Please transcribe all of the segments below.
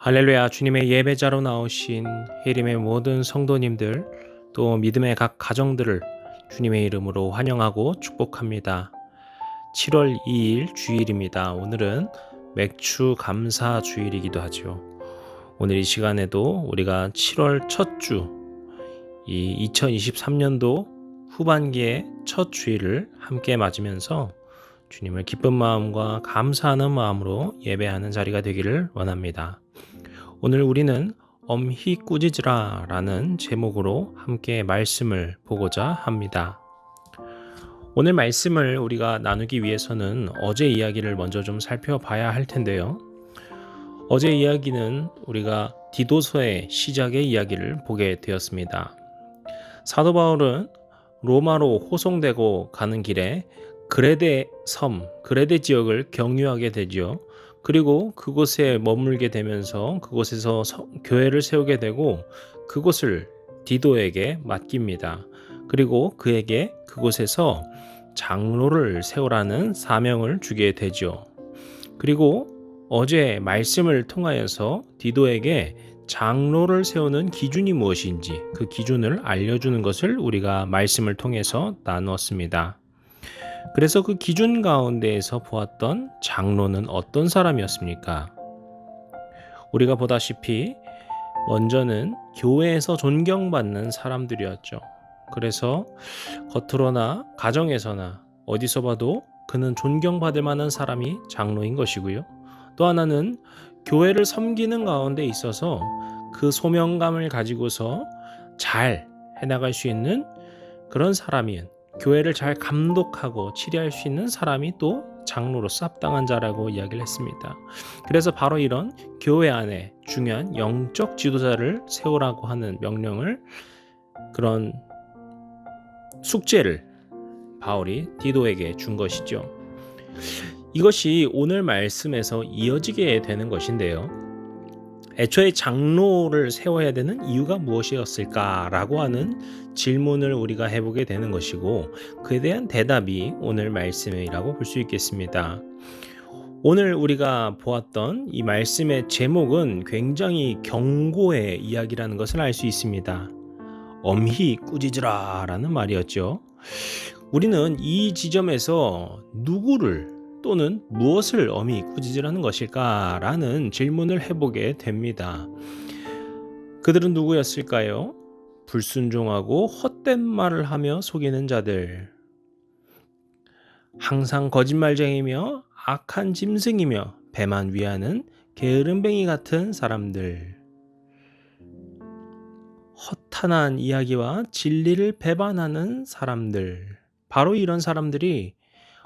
할렐루야. 주님의 예배자로 나오신 해림의 모든 성도님들, 또 믿음의 각 가정들을 주님의 이름으로 환영하고 축복합니다. 7월 2일 주일입니다. 오늘은 맥주 감사 주일이기도 하죠. 오늘 이 시간에도 우리가 7월 첫 주, 이 2023년도 후반기의 첫 주일을 함께 맞으면서 주님을 기쁜 마음과 감사하는 마음으로 예배하는 자리가 되기를 원합니다. 오늘 우리는 엄히 꾸짖으라 라는 제목으로 함께 말씀을 보고자 합니다. 오늘 말씀을 우리가 나누기 위해서는 어제 이야기를 먼저 좀 살펴봐야 할 텐데요. 어제 이야기는 우리가 디도서의 시작의 이야기를 보게 되었습니다. 사도 바울은 로마로 호송되고 가는 길에 그레데 섬, 그레데 지역을 경유하게 되죠. 그리고 그곳에 머물게 되면서 그곳에서 교회를 세우게 되고 그곳을 디도에게 맡깁니다. 그리고 그에게 그곳에서 장로를 세우라는 사명을 주게 되죠. 그리고 어제 말씀을 통하여서 디도에게 장로를 세우는 기준이 무엇인지 그 기준을 알려주는 것을 우리가 말씀을 통해서 나누었습니다. 그래서 그 기준 가운데에서 보았던 장로는 어떤 사람이었습니까? 우리가 보다시피 먼저는 교회에서 존경받는 사람들이었죠. 그래서 겉으로나 가정에서나 어디서 봐도 그는 존경받을 만한 사람이 장로인 것이고요. 또 하나는 교회를 섬기는 가운데 있어서 그 소명감을 가지고서 잘 해나갈 수 있는 그런 사람인, 교회를 잘 감독하고 치리할 수 있는 사람이 또 장로로서 합당한 자라고 이야기를 했습니다. 그래서 바로 이런 교회 안에 중요한 영적 지도자를 세우라고 하는 명령을, 그런 숙제를 바울이 디도에게 준 것이죠. 이것이 오늘 말씀에서 이어지게 되는 것인데요. 애초에 장로를 세워야 되는 이유가 무엇이었을까라고 하는 질문을 우리가 해보게 되는 것이고, 그에 대한 대답이 오늘 말씀이라고 볼 수 있겠습니다. 오늘 우리가 보았던 이 말씀의 제목은 굉장히 경고의 이야기라는 것을 알 수 있습니다. 엄히 꾸짖으라 라는 말이었죠. 우리는 이 지점에서 누구를 또는 무엇을 엄히 꾸짖으라는 것일까라는 질문을 해보게 됩니다. 그들은 누구였을까요? 불순종하고 헛된 말을 하며 속이는 자들, 항상 거짓말쟁이며 악한 짐승이며 배만 위하는 게으름뱅이 같은 사람들, 허탄한 이야기와 진리를 배반하는 사람들, 바로 이런 사람들이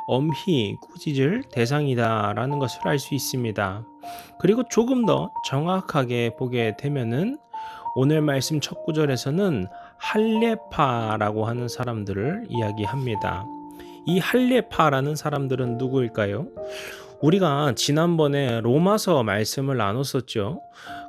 엄히 꾸짖을 대상이다라는 것을 알 수 있습니다. 그리고 조금 더 정확하게 보게 되면은 오늘 말씀 첫 구절에서는 할례파라고 하는 사람들을 이야기합니다. 이 할례파라는 사람들은 누구일까요? 우리가 지난번에 로마서 말씀을 나눴었죠.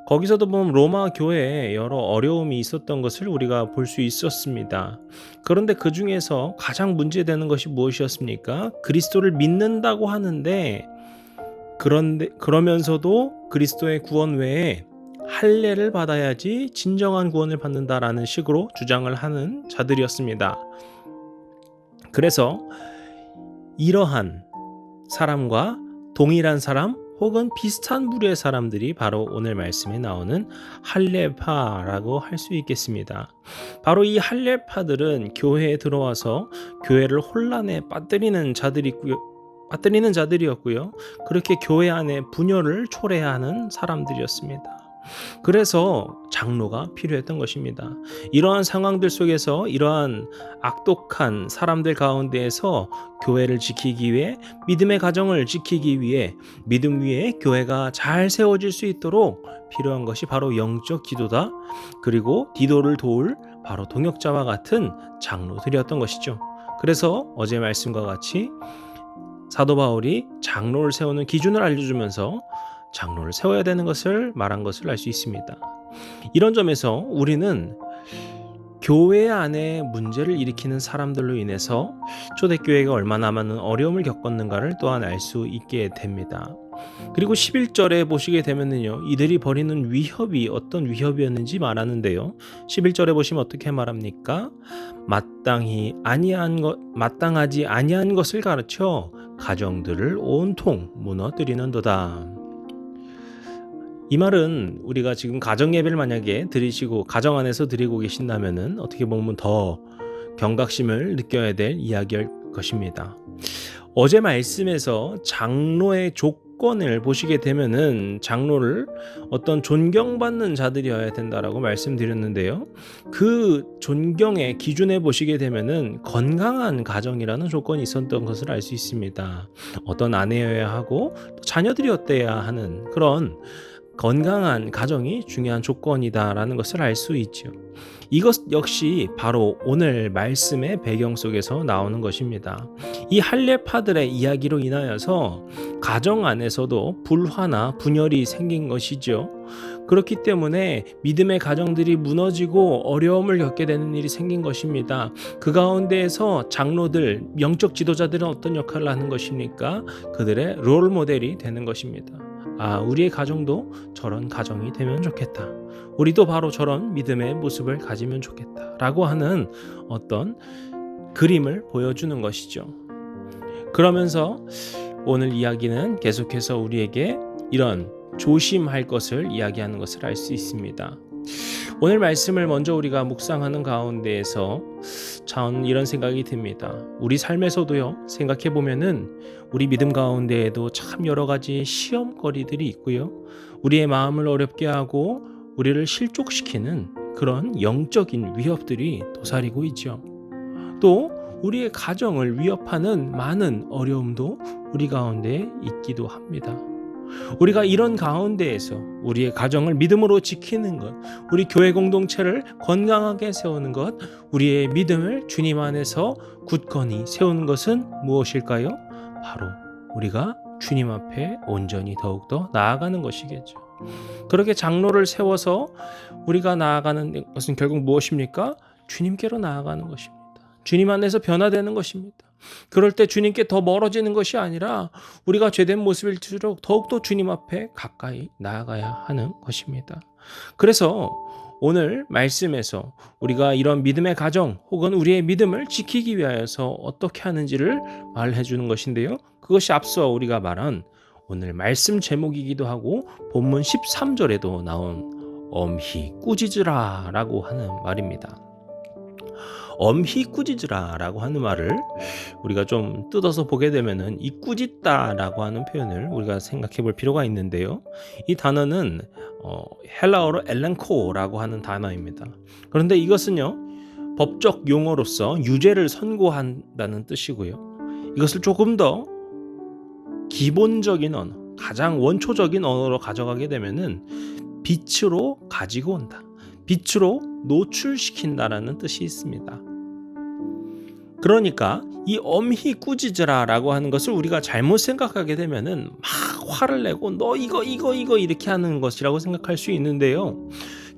거기서도 보면 로마 교회에 여러 어려움이 있었던 것을 우리가 볼 수 있었습니다. 그런데 그 중에서 가장 문제되는 것이 무엇이었습니까? 그리스도를 믿는다고 하는데, 그러면서도 그리스도의 구원 외에 할례를 받아야지 진정한 구원을 받는다라는 식으로 주장을 하는 자들이었습니다. 그래서 이러한 사람과 동일한 사람 혹은 비슷한 부류의 사람들이 바로 오늘 말씀에 나오는 할례파라고 할 수 있겠습니다. 바로 이 할례파들은 교회에 들어와서 교회를 혼란에 빠뜨리는 자들이었고요. 그렇게 교회 안에 분열을 초래하는 사람들이었습니다. 그래서 장로가 필요했던 것입니다. 이러한 상황들 속에서 이러한 악독한 사람들 가운데에서 교회를 지키기 위해, 믿음의 가정을 지키기 위해, 믿음 위에 교회가 잘 세워질 수 있도록 필요한 것이 바로 영적 지도다, 그리고 디도를 도울 바로 동역자와 같은 장로들이었던 것이죠. 그래서 어제 말씀과 같이 사도 바울이 장로를 세우는 기준을 알려주면서 장로를 세워야 되는 것을 말한 것을 알 수 있습니다. 이런 점에서 우리는 교회 안에 문제를 일으키는 사람들로 인해서 초대교회가 얼마나 많은 어려움을 겪었는가를 또한 알 수 있게 됩니다. 그리고 11절에 보시게 되면은요, 이들이 벌이는 위협이 어떤 위협이었는지 말하는데요. 11절에 보시면 어떻게 말합니까? 마땅하지 아니한 것을 가르쳐 가정들을 온통 무너뜨리는도다. 이 말은 우리가 지금 가정 예배를 만약에 드리시고 가정 안에서 드리고 계신다면은 어떻게 보면 더 경각심을 느껴야 될 이야기일 것입니다. 어제 말씀에서 장로의 조건을 보시게 되면은 장로를 어떤 존경받는 자들이어야 된다라고 말씀드렸는데요. 그 존경의 기준에 보시게 되면은 건강한 가정이라는 조건이 있었던 것을 알 수 있습니다. 어떤 아내여야 하고 또 자녀들이었대야 하는 그런 건강한 가정이 중요한 조건이다라는 것을 알 수 있죠. 이것 역시 바로 오늘 말씀의 배경 속에서 나오는 것입니다. 이 할례파들의 이야기로 인하여서 가정 안에서도 불화나 분열이 생긴 것이죠. 그렇기 때문에 믿음의 가정들이 무너지고 어려움을 겪게 되는 일이 생긴 것입니다. 그 가운데에서 장로들, 영적 지도자들은 어떤 역할을 하는 것입니까? 그들의 롤 모델이 되는 것입니다. 우리의 가정도 저런 가정이 되면 좋겠다. 우리도 바로 저런 믿음의 모습을 가지면 좋겠다. 라고 하는 어떤 그림을 보여주는 것이죠. 그러면서 오늘 이야기는 계속해서 우리에게 이런 조심할 것을 이야기하는 것을 알 수 있습니다. 오늘 말씀을 먼저 우리가 묵상하는 가운데에서 참 이런 생각이 듭니다. 우리 삶에서도요, 생각해 보면은 우리 믿음 가운데에도 참 여러 가지 시험거리들이 있고요. 우리의 마음을 어렵게 하고 우리를 실족시키는 그런 영적인 위협들이 도사리고 있죠. 또 우리의 가정을 위협하는 많은 어려움도 우리 가운데 있기도 합니다. 우리가 이런 가운데에서 우리의 가정을 믿음으로 지키는 것, 우리 교회 공동체를 건강하게 세우는 것, 우리의 믿음을 주님 안에서 굳건히 세우는 것은 무엇일까요? 바로 우리가 주님 앞에 온전히 더욱더 나아가는 것이겠죠. 그렇게 장로를 세워서 우리가 나아가는 것은 결국 무엇입니까? 주님께로 나아가는 것입니다. 주님 안에서 변화되는 것입니다. 그럴 때 주님께 더 멀어지는 것이 아니라 우리가 죄된 모습일수록 더욱더 주님 앞에 가까이 나아가야 하는 것입니다. 그래서 오늘 말씀에서 우리가 이런 믿음의 가정 혹은 우리의 믿음을 지키기 위하여서 어떻게 하는지를 말해 주는 것인데요. 그것이 앞서 우리가 말한 오늘 말씀 제목이기도 하고 본문 13절에도 나온 엄히 꾸짖으라 라고 하는 말입니다. 엄히 꾸짖으라 라고 하는 말을 우리가 좀 뜯어서 보게 되면은 이 꾸짖다 라고 하는 표현을 우리가 생각해 볼 필요가 있는데요. 이 단어는 헬라어로 엘렌코 라고 하는 단어입니다. 그런데 이것은요, 법적 용어로서 유죄를 선고한다는 뜻이고요. 이것을 조금 더 기본적인 언어, 가장 원초적인 언어로 가져가게 되면은 빛으로 가지고 온다, 빛으로 노출시킨다라는 뜻이 있습니다. 그러니까 이 엄히 꾸짖으라 라고 하는 것을 우리가 잘못 생각하게 되면은 막 화를 내고 너 이거 이렇게 하는 것이라고 생각할 수 있는데요.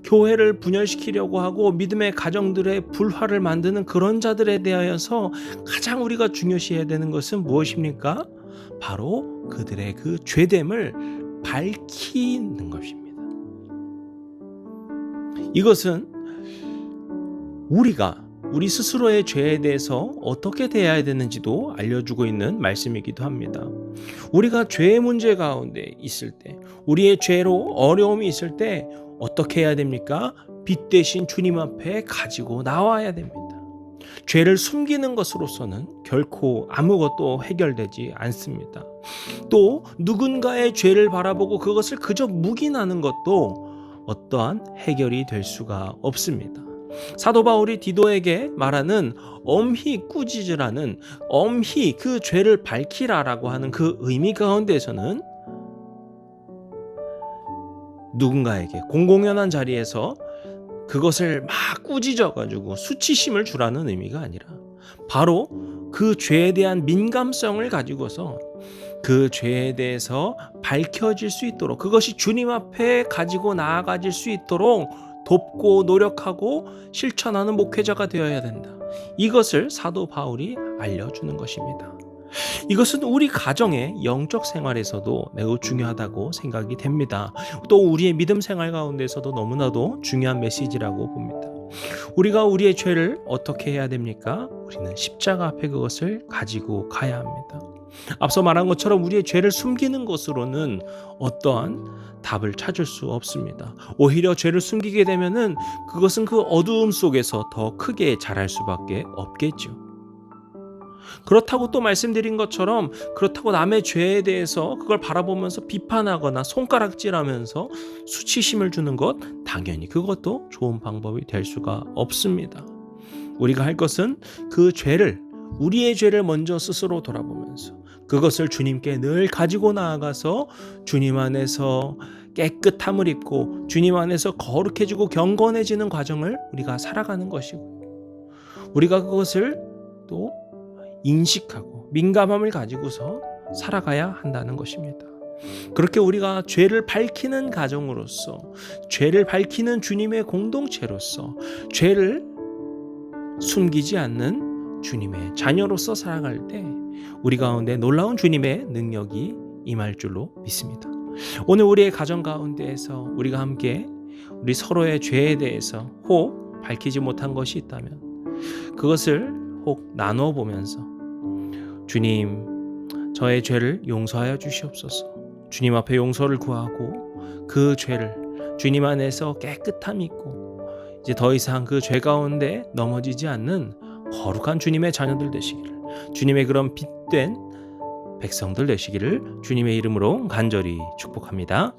교회를 분열시키려고 하고 믿음의 가정들의 불화를 만드는 그런 자들에 대하여서 가장 우리가 중요시해야 되는 것은 무엇입니까? 바로 그들의 그 죄됨을 밝히는 것입니다. 이것은 우리 스스로의 죄에 대해서 어떻게 대해야 되는지도 알려주고 있는 말씀이기도 합니다. 우리가 죄의 문제 가운데 있을 때, 우리의 죄로 어려움이 있을 때 어떻게 해야 됩니까? 빛 대신 주님 앞에 가지고 나와야 됩니다. 죄를 숨기는 것으로서는 결코 아무것도 해결되지 않습니다. 또 누군가의 죄를 바라보고 그것을 그저 묵인하는 것도 어떠한 해결이 될 수가 없습니다. 사도 바울이 디도에게 말하는 엄히 꾸짖으라는, 엄히 그 죄를 밝히라라고 하는 그 의미 가운데에서는 누군가에게 공공연한 자리에서 그것을 막 꾸짖어가지고 수치심을 주라는 의미가 아니라 바로 그 죄에 대한 민감성을 가지고서 그 죄에 대해서 밝혀질 수 있도록, 그것이 주님 앞에 가지고 나아가질 수 있도록 돕고 노력하고 실천하는 목회자가 되어야 된다. 이것을 사도 바울이 알려주는 것입니다. 이것은 우리 가정의 영적 생활에서도 매우 중요하다고 생각이 됩니다. 또 우리의 믿음 생활 가운데서도 너무나도 중요한 메시지라고 봅니다. 우리가 우리의 죄를 어떻게 해야 됩니까? 우리는 십자가 앞에 그것을 가지고 가야 합니다. 앞서 말한 것처럼 우리의 죄를 숨기는 것으로는 어떠한 답을 찾을 수 없습니다. 오히려 죄를 숨기게 되면은 그것은 그 어두움 속에서 더 크게 자랄 수밖에 없겠죠. 그렇다고 또 말씀드린 것처럼 그렇다고 남의 죄에 대해서 그걸 바라보면서 비판하거나 손가락질하면서 수치심을 주는 것, 당연히 그것도 좋은 방법이 될 수가 없습니다. 우리가 할 것은 그 죄를, 우리의 죄를 먼저 스스로 돌아보면서 그것을 주님께 늘 가지고 나아가서 주님 안에서 깨끗함을 입고 주님 안에서 거룩해지고 경건해지는 과정을 우리가 살아가는 것이고, 우리가 그것을 또 인식하고 민감함을 가지고서 살아가야 한다는 것입니다. 그렇게 우리가 죄를 밝히는 가정으로서, 죄를 밝히는 주님의 공동체로서, 죄를 숨기지 않는 주님의 자녀로서 살아갈 때 우리 가운데 놀라운 주님의 능력이 임할 줄로 믿습니다. 오늘 우리의 가정 가운데에서 우리가 함께 우리 서로의 죄에 대해서 혹 밝히지 못한 것이 있다면 그것을 혹 나누어 보면서 주님, 저의 죄를 용서하여 주시옵소서. 주님 앞에 용서를 구하고 그 죄를 주님 안에서 깨끗함 있고 이제 더 이상 그 죄 가운데 넘어지지 않는 거룩한 주님의 자녀들 되시기를, 주님의 그런 빛된 백성들 되시기를 주님의 이름으로 간절히 축복합니다.